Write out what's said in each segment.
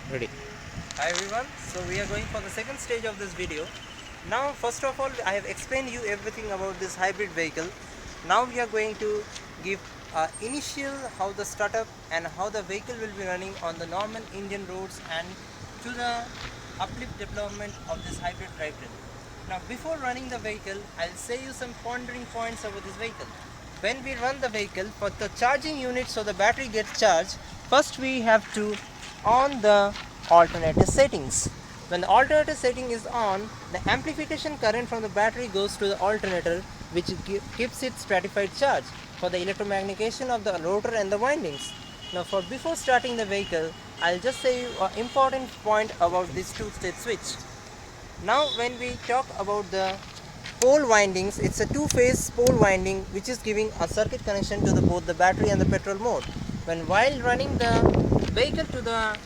Ready. Hi everyone, so we are going for the second stage of this video. Now first of all I have explained you everything about this hybrid vehicle. Now we are going to give initial how the startup and how the vehicle will be running on the normal Indian roads and to the uplift development of this hybrid drivetrain. Now before running the vehicle, I'll say you some pondering points about this vehicle. When we run the vehicle, for the charging unit so the battery gets charged, first we have to on the alternator settings. When the alternator setting is on, the amplification current from the battery goes to the alternator, which keeps it stratified charge for the electromagnetation of the rotor and the windings. Now for before starting the vehicle, I'll just say you an important point about this two-stage switch. Now when we talk about the pole windings, it's a two-phase pole winding which is giving a circuit connection to both the battery and the petrol mode. When while running the vehicle to the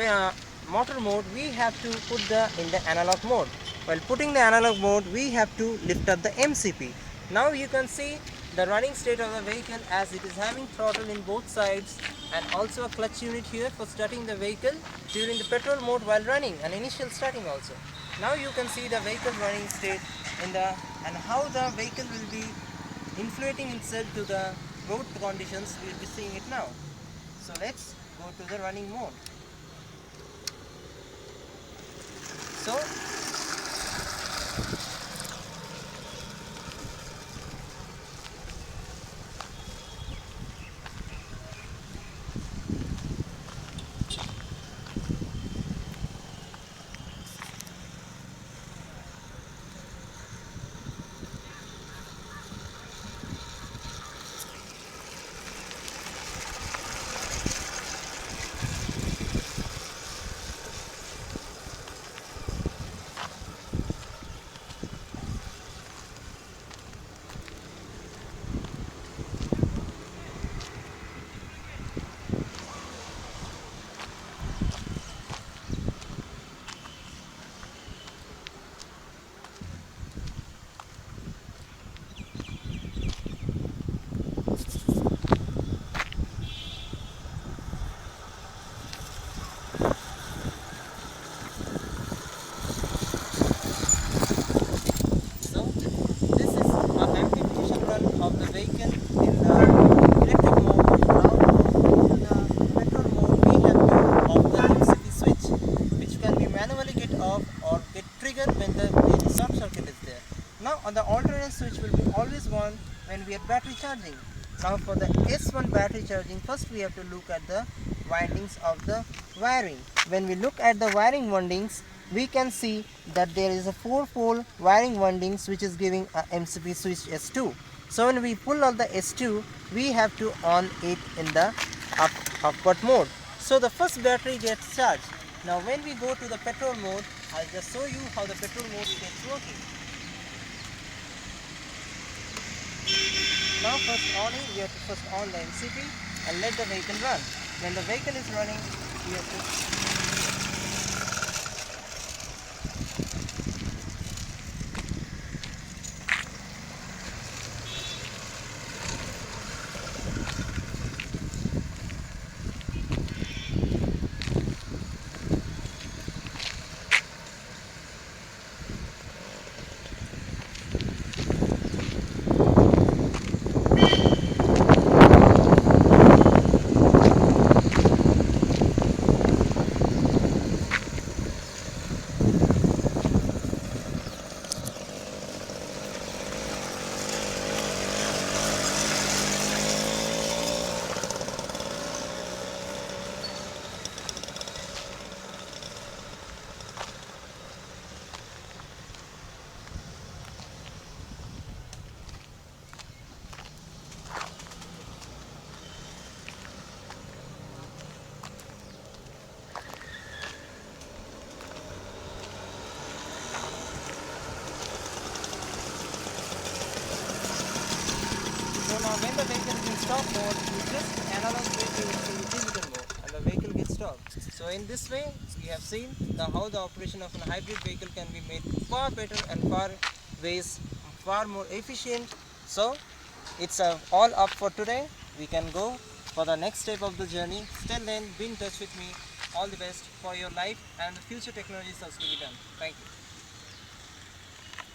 uh, motor mode, we have to put the in the analog mode. While putting the analog mode, we have to lift up the MCP. Now you can see the running state of the vehicle as it is having throttle in both sides and also a clutch unit here for starting the vehicle during the petrol mode while running and initial starting also. Now you can see the vehicle running state in the and how the vehicle will be inflating itself to the road conditions. We will be seeing it now. So let's go to the running mode. So So this is a amplification run of the vehicle in the electric mode. Now in the petrol mode we have to off the MCB switch which can be manually get off or get triggered when the short circuit is there. Now on the alternate switch will be always on when we are battery charging. Now for the S1 battery charging, first we have to look at the windings of the wiring. When we look at the wiring windings, we can see that there is a 4-pole wiring windings which is giving a MCB switch S2. So when we pull out the S2, we have to on it in the upward mode. So the first battery gets charged. Now when we go to the petrol mode, I'll just show you how the petrol mode gets working. Now first on it, we have to first on the MCP and let the vehicle run. When the vehicle is running, we have to So now when the vehicle is in stop mode, you just analog brake it to digital mode and the vehicle gets stopped. So in this way, we have seen how the operation of a hybrid vehicle can be made far better and far more efficient. So it's all up for today. We can go for the next step of the journey. Till then, be in touch with me all the best for your life and the future technologies also to be done. Thank you.